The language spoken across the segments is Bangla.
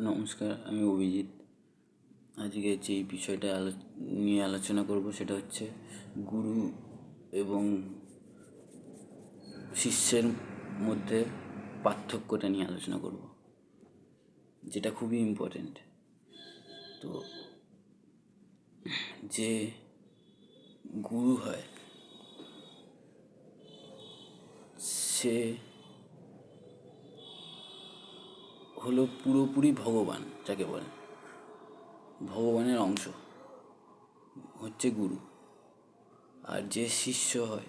নমস্কার, আমি অভিজিৎ। আজকে যেই বিষয়টা নিয়ে আলোচনা করব সেটা হচ্ছে গুরু এবং শিষ্যের মধ্যে পার্থক্যটা নিয়ে আলোচনা করব, যেটা খুবই ইম্পর্টেন্ট। তো যে গুরু হয় সে হলো পুরোপুরি ভগবান, যাকে বলে ভগবানের অংশ হচ্ছে গুরু। আর যে শিষ্য হয়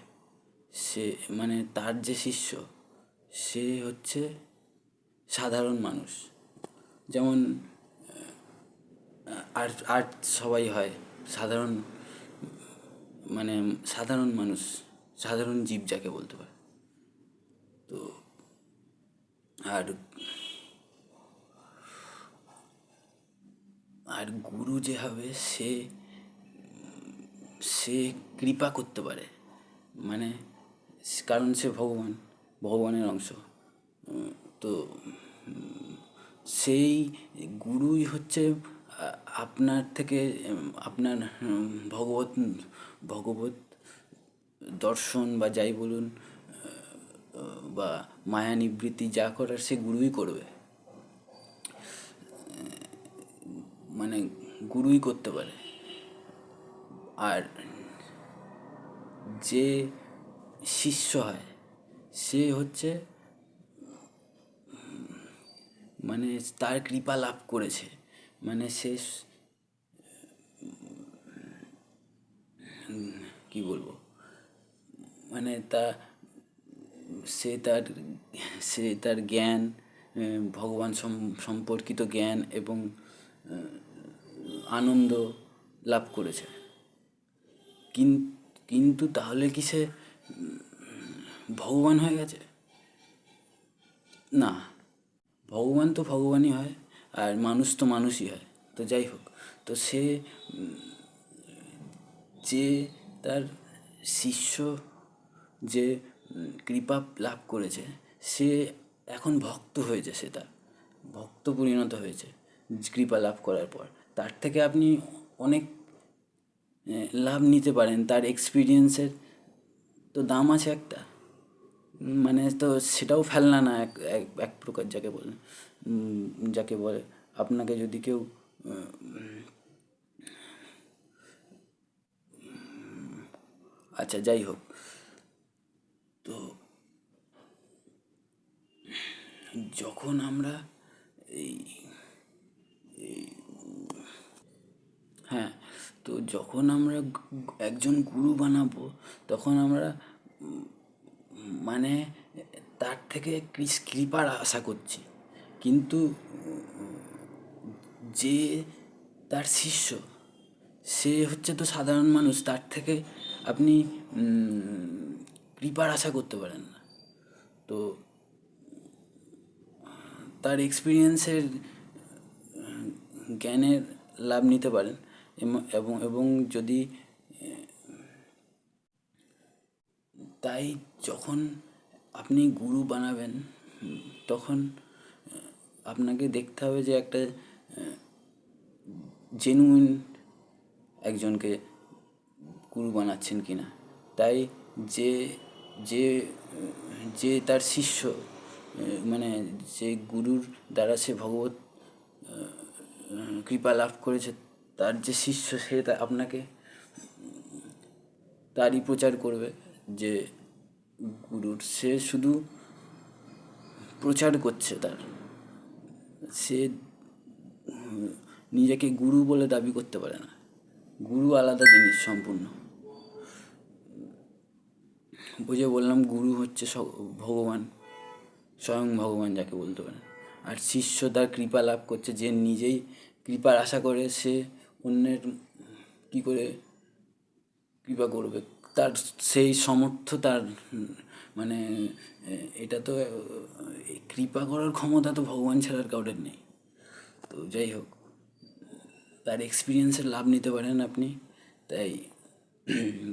সে তার যে শিষ্য সে হচ্ছে সাধারণ মানুষ। যেমন আর্ট সবাই হয় সাধারণ, সাধারণ মানুষ, সাধারণ জীব যাকে বলতে পারে। তো আর আর গুরু যে হবে সে সে কৃপা করতে পারে, কারণ সে ভগবানের অংশ। তো সেই গুরুই হচ্ছে আপনার থেকে আপনার ভগবত দর্শন বা যাই বলুন, বা মায়া নিবৃত্তি যা করার সে গুরুই করবে, গুরুই করতে পারে। আর যে শিষ্য হয় সে হচ্ছে তার কৃপা লাভ করেছে, সে কি বলবো, তা সে তার সে তার জ্ঞান, ভগবান সম্পর্কিত জ্ঞান এবং আনন্দ লাভ করেছে। কিন্তু তাহলে কি সে ভগবান হয়ে গেছে? না, ভগবান তো ভগবানই হয়, আর মানুষ তো মানুষই হয়। তো যাই হোক, তো সে যে তার শিষ্য যে কৃপা লাভ করেছে সে এখন ভক্ত হয়েছে, সে তার ভক্ত পরিণত হয়েছে কৃপা লাভ করার পর। তার থেকে আপনি অনেক লাভ নিতে পারেন, তার এক্সপিরিয়েন্সের তো দাম আছে একটা, তো সেটাও ফেলনা না এক এক প্রকার যাকে বলে আপনাকে যদি কেউ আচ্ছা যাই হোক, তো যখন আমরা এই হ্যাঁ, তো যখন আমরা একজন গুরু বানাবো তখন আমরা মানে তার থেকে কৃপার আশা করছি। কিন্তু যে তার শিষ্য সে হচ্ছে তো সাধারণ মানুষ, তার থেকে আপনি কৃপার আশা করতে পারেন না। তো তার এক্সপিরিয়েন্সের জ্ঞানের লাভ নিতে পারেন, এবং যদি তাই যখন আপনি গুরু বানাবেন তখন আপনাকে দেখতে হবে যে একটা জেনুইন একজনকে গুরু বানাচ্ছেন কি না। তাই যে যে যে তার শিষ্য, যে গুরুর দ্বারা সে ভগবত কৃপা লাভ করেছে, তার যে শিষ্য সে আপনাকে তারই প্রচার করবে। যে গুরুর সে শুধু প্রচার করছে, সে নিজেকে গুরু বলে দাবি করতে পারে না। গুরু আলাদা জিনিস সম্পূর্ণ। বুঝে বললাম, গুরু হচ্ছে ভগবান, স্বয়ং ভগবান যাকে বলতে পারেন। আর শিষ্য তার কৃপা লাভ করছে, যে নিজেই কৃপার আশা করে, সে অন্যের কি করে কৃপা করবে, তার সেই সামর্থ্য তার এটা তো কৃপা করার ক্ষমতা তো ভগবান ছাড়ার কাউরের নেই। তো যাই হোক, তার এক্সপিরিয়েন্সের লাভ নিতে পারেন আপনি। তাই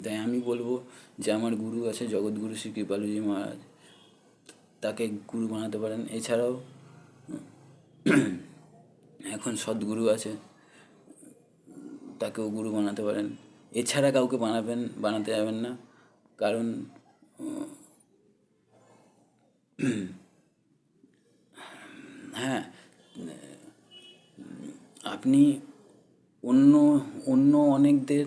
তাই আমি বলবো যে আমার গুরু আছে জগৎগুরু শ্রী কৃপালুজি মহারাজ, তাকে গুরু বানাতে পারেন। এছাড়াও এখন সদ্গুরু আছে, তাকেও গুরু বানাতে পারেন। এছাড়া কাউকে বানাতে যাবেন না, কারণ হ্যাঁ, আপনি অন্য অন্য অনেকদের,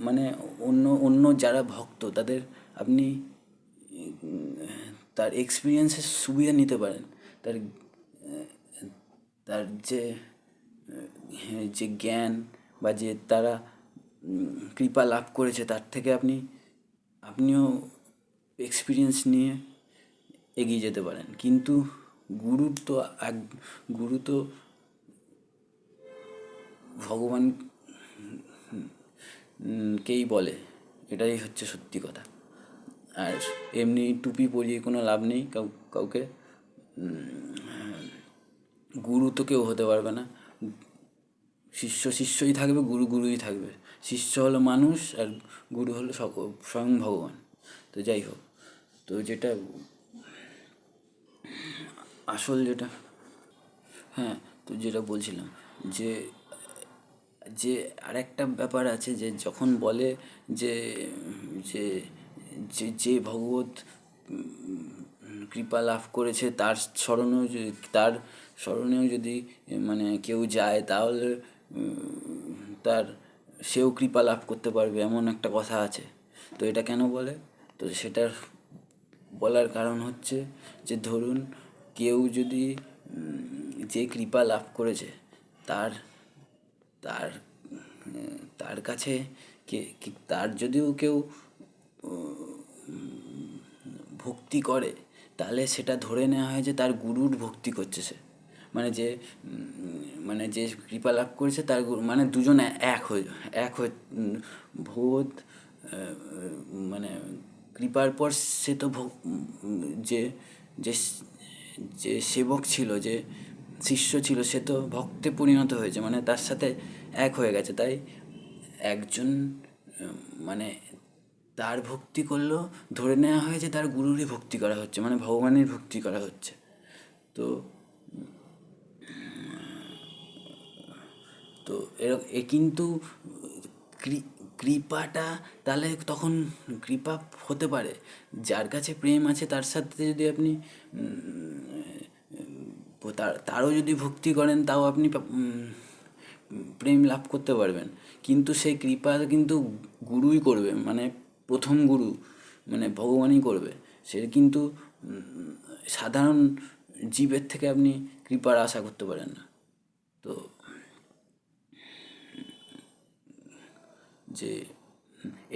মানে অন্য অন্য যারা ভক্ত তাদের আপনি তার এক্সপিরিয়েন্সের সুবিধা নিতে পারেন। তার তার যে যে জ্ঞান বা যে তারা কৃপা লাভ করেছে তার থেকে আপনিও এক্সপিরিয়েন্স নিয়ে এগিয়ে যেতে পারেন। কিন্তু গুরুর তো এক গুরু তো ভগবান কেই বলে, এটাই হচ্ছে সত্যি কথা। আর এমনি টুপি পরিয়ে কোনো লাভ নেই। কাউকে গুরু তো কেউ হতে পারবে না। শিষ্য শিষ্যই থাকবে, গুরু গুরুই থাকবে। শিষ্য হলো মানুষ আর গুরু হলো স্বয়ং ভগবান। তো যাই হোক, তো যেটা আসল যেটা, হ্যাঁ, তো যেটা বলছিলাম যে যে আরেকটা ব্যাপার আছে, যে যখন বলে যে যে যে যে ভগবত কৃপা লাভ করেছে তার স্মরণেও যদি মানে কেউ যায়, তাহলে তার সেও কৃপা লাভ করতে পারবে, এমন একটা কথা আছে। তো এটা কেন বলে? তো সেটার বলার কারণ হচ্ছে যে ধরুন কেউ যদি যে কৃপা লাভ করেছে তার তার তার কাছে তার যদিও কেউ ভক্তি করে, তাহলে সেটা ধরে নেওয়া হয় যে তার গুরুর ভক্তি করছে সে। মানে যে যে কৃপা লাভ করেছে তার গুরু, মানে দুজন এক হয়ে ভগবত মানে কৃপার পর সে তো যে যে যে সেবক ছিল, যে শিষ্য ছিল, সে তো ভক্তে পরিণত হয়েছে, মানে তার সাথে এক হয়ে গেছে। তাই একজন মানে তার ভক্তি করলেও ধরে নেওয়া হয় যে তার গুরুরই ভক্তি করা হচ্ছে, মানে ভগবানের ভক্তি করা হচ্ছে। তো তো কিন্তু কৃপাটা তাহলে তখন কৃপা হতে পারে যার কাছে প্রেম আছে, তার সাথে যদি আপনি তারও যদি ভক্তি করেন, তাও আপনি প্রেম লাভ করতে পারবেন। কিন্তু সেই কৃপা কিন্তু গুরুই করবে, মানে প্রথম গুরু মানে ভগবানই করবে। সে কিন্তু সাধারণ জীবের থেকে আপনি কৃপার আশা করতে পারেন না। তো যে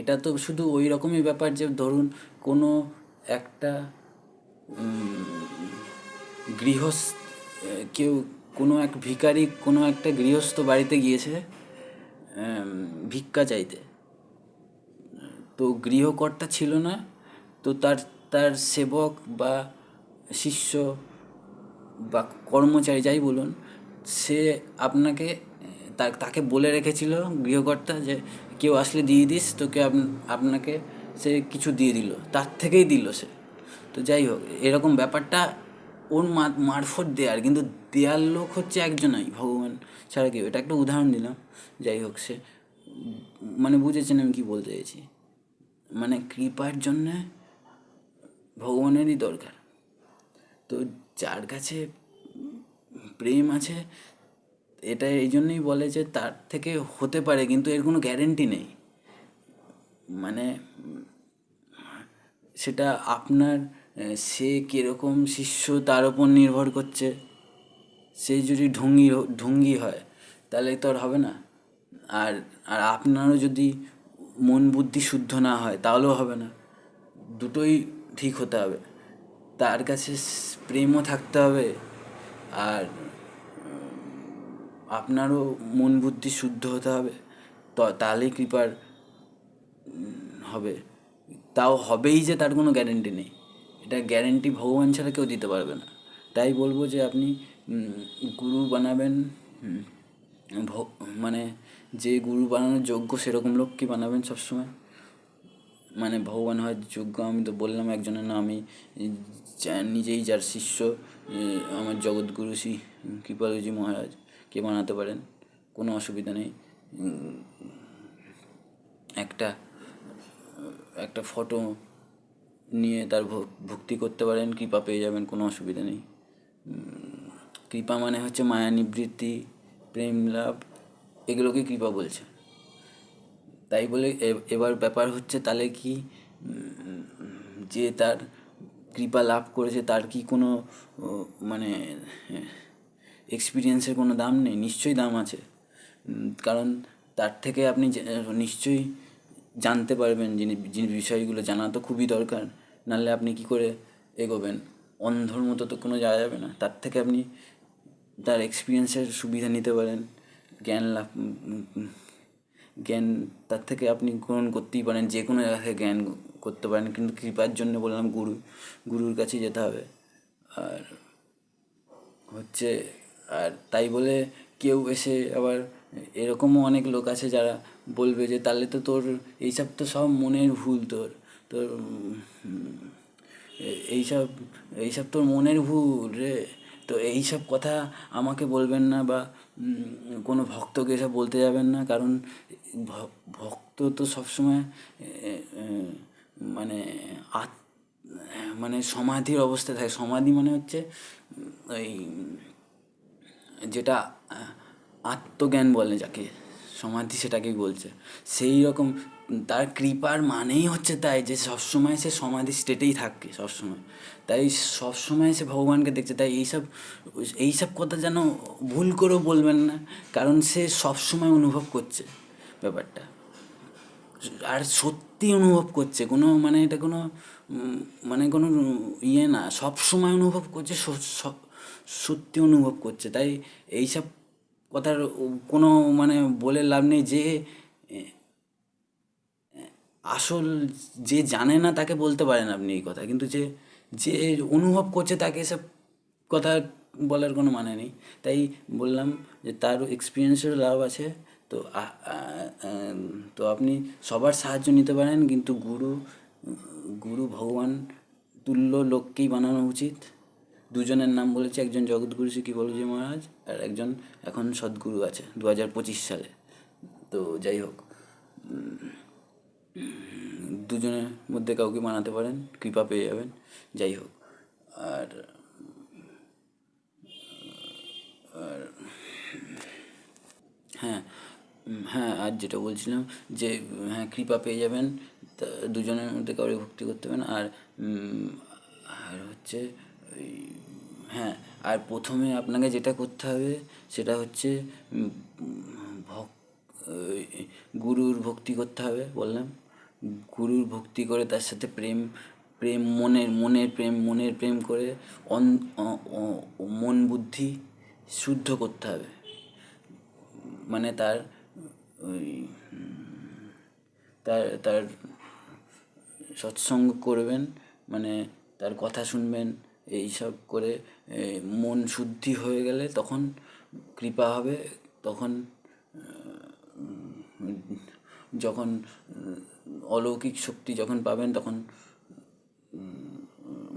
এটা তো শুধু ওই রকমই ব্যাপার যে ধরুন কোনো একটা গৃহস্থ কেউ, কোনো এক ভিখারি কোনো একটা গৃহস্থ বাড়িতে গিয়েছে ভিক্ষা চাইতে। তো গৃহকর্তা ছিল না, তো তার তার সেবক বা শিষ্য বা কর্মচারী যাই বলুন, সে আপনাকে তাকে বলে রেখেছিল গৃহকর্তা যে কেউ আসলে দিয়ে দিস, তোকে আপনাকে সে কিছু দিয়ে দিল, তার থেকেই দিল সে। তো যাই হোক, এরকম ব্যাপারটা ওর মারফত দেয়ার, কিন্তু দেয়ার লোক হচ্ছে একজনই, ভগবান ছাড়া কেউ। এটা একটা উদাহরণ দিলাম। যাই হোক, সে মানে বুঝেছেন আমি কি বলতে চাইছি। মানে কৃপার জন্যে ভগবানেরই দরকার। তো যার কাছে প্রেম আছে, এটা এই জন্যই বলে যে তার থেকে হতে পারে, কিন্তু এর কোনো গ্যারেন্টি নেই। মানে সেটা আপনার সে কীরকম শিষ্য তার ওপর নির্ভর করছে। সে যদি ঢঙ্গি হয় তাহলে তো আর হবে না। আর আর আপনারও যদি মন বুদ্ধি শুদ্ধ না হয় তাহলেও হবে না। দুটোই ঠিক হতে হবে। তার কাছে প্রেমও থাকতে হবে, আর আপনারও মন বুদ্ধি শুদ্ধ হতে হবে। তো তাহলেই কৃপার হবে। তাও হবেই যে তার কোনো গ্যারেন্টি নেই, এটা গ্যারেন্টি ভগবান ছাড়া কেউ দিতে পারবে না। তাই বলবো যে আপনি গুরু বানাবেন, মানে যে গুরু বানানোর যোগ্য সেরকম লোককে বানাবেন সবসময়। মানে ভগবান হয় যোগ্য, আমি তো বললাম একজনের নাম, আমি নিজেই যার শিষ্য, আমার জগৎগুরু শ্রী কৃপালুজি মহারাজ। কে বানাতে পারেন, কোনো অসুবিধা নেই। একটা একটা ফটো নিয়ে তার ভক্তি করতে পারেন, কৃপা পেয়ে যাবেন, কোনো অসুবিধা নেই। কৃপা মানে হচ্ছে মায়া নিবৃত্তি, প্রেম লাভ, এগুলোকে কৃপা বলছে। তাই বলে এবার ব্যাপার হচ্ছে, তাহলে কি যে তার কৃপা লাভ করেছে তার কি কোনো মানে এক্সপিরিয়েন্সের কোনো দাম নেই? নিশ্চয়ই দাম আছে। কারণ তার থেকে আপনি নিশ্চয়ই জানতে পারবেন, যিনি বিষয়গুলো জানা তো খুবই দরকার, নাহলে আপনি কি করে এগোবেন? অন্ধর মতো তো কোনো যাওয়া যাবে না। তার থেকে আপনি তার এক্সপিরিয়েন্সের সুবিধা নিতে পারেন, জ্ঞান তার থেকে আপনি গ্রহণ করতেই পারেন, যে কোনো জায়গা থেকে জ্ঞান করতে পারেন। কিন্তু কৃপার জন্য বললাম গুরুর কাছে যেতে হবে। আর হচ্ছে, আর তাই বলে কেউ এসে আবার, এরকমও অনেক লোক আছে যারা বলবে যে তাহলে তো তোর এইসব তো সব মনের ভুল, তোর তোর এইসব এইসব তোর মনের ভুল রে। তো এইসব কথা আমাকে বলবেন না, বা কোনো ভক্তকে এসব বলতে যাবেন না। কারণ ভক্ত তো সবসময় মানে মানে সমাধির অবস্থায় থাকে। সমাধি মানে হচ্ছে ওই যেটা আত্মজ্ঞান বলে যাকে, সমাধি সেটাকেই বলছে। সেই রকম তার কৃপার মানেই হচ্ছে তাই যে সবসময় সে সমাধি স্টেটেই থাকে সবসময়। তাই সবসময় সে ভগবানকে দেখছে। তাই এইসব কথা যেন ভুল করেও বলবেন না, কারণ সে সবসময় অনুভব করছে ব্যাপারটা, আর সত্যি অনুভব করছে। কোনো মানে এটা কোনো মানে কোনো ইয়ে না, সব সময় অনুভব করছে, সত্যি অনুভব করছে। তাই এইসব কথার কোনো মানে বলে লাভ নেই। যে আসল যে জানে না তাকে বলতে পারেন আপনি এই কথা, কিন্তু যে যে অনুভব করছে তাকে এসব কথা বলার কোনো মানে নেই। তাই বললাম যে তার এক্সপিরিয়েন্সের লাভ আছে। তো তো আপনি সবার সাহায্য নিতে পারেন, কিন্তু গুরু ভগবান তুল্য লোককেই বানানো উচিত। দুজনের নাম বলেছে, একজন জগৎগুরু শ্রী কৃপালুজি মহারাজ, আর একজন এখন সদ্গুরু আছে 2025 সালে। তো যাই হোক, দুজনের মধ্যে কাউকে বানাতে পারেন, কৃপা পেয়ে যাবেন। যাই হোক, আর হ্যাঁ, হ্যাঁ, আর যেটা বলছিলাম যে হ্যাঁ, কৃপা পেয়ে যাবেন, তা দুজনের মধ্যে কাউকে ভক্তি করতে হবে না। আর আর হচ্ছে ওই, হ্যাঁ, আর প্রথমে আপনাকে যেটা করতে হবে সেটা হচ্ছে ওই গুরুর ভক্তি করতে হবে বললাম। গুরুর ভক্তি করে তার সাথে প্রেম প্রেম মনের প্রেম করে মন বুদ্ধি শুদ্ধ করতে হবে। মানে তার ওই তার তার সৎসঙ্গ করবেন, মানে তার কথা শুনবেন। এইসব করে মন শুদ্ধি হয়ে গেলে তখন কৃপা হবে। তখন যখন অলৌকিক শক্তি যখন পাবেন, তখন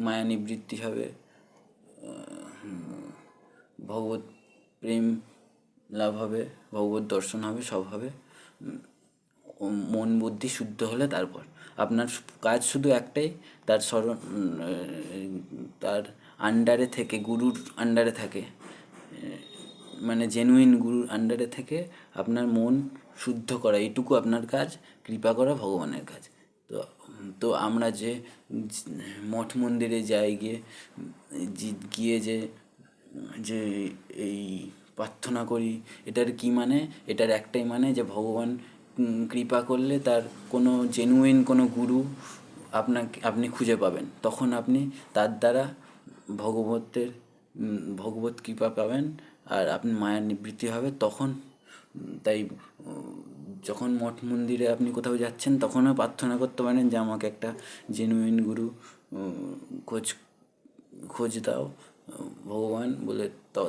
মায়া নিবৃত্তি হবে, ভগবত প্রেম লাভ হবে, ভগবত দর্শন হবে, সব হবে। মন বুদ্ধি শুদ্ধ হলে তারপর আপনার কাজ শুধু একটাই, তার তার আন্ডারে থেকে, গুরুর আন্ডারে থাকে, মানে জেনুইন গুরুর আন্ডারে থেকে আপনার মন শুদ্ধ করা, এইটুকু আপনার কাজ। কৃপা করা ভগবানের কাজ। তো তো আমরা যে মঠ মন্দিরে যাই, গিয়ে যে যে এই প্রার্থনা করি, এটার কি মানে? এটার একটাই মানে যে ভগবান কৃপা করলে তার কোনো জেনুইন কোনো গুরু আপনি খুঁজে পাবেন। তখন আপনি তার দ্বারা ভগবত কৃপা পাবেন, আর আপনি মায়ার নিবৃত্তি হবে তখন। তাই যখন মঠ মন্দিরে আপনি কোথাও যাচ্ছেন, তখনও প্রার্থনা করতে পারেন যে আমাকে একটা জেনুইন গুরু খোঁজ দাও ভগবান বলে।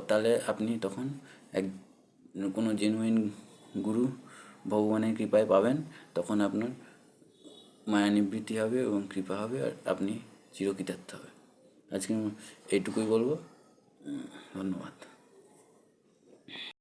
তাহলে আপনি তখন এক কোনো জেনুইন গুরু ভগবানের কৃপায় পাবেন। তখন আপনার মায়া নিবৃত্তি হবে এবং কৃপা হবে, আর আপনি চিরকৃতার্থ হবে। আজকে এইটুকুই বলবো। ধন্যবাদ।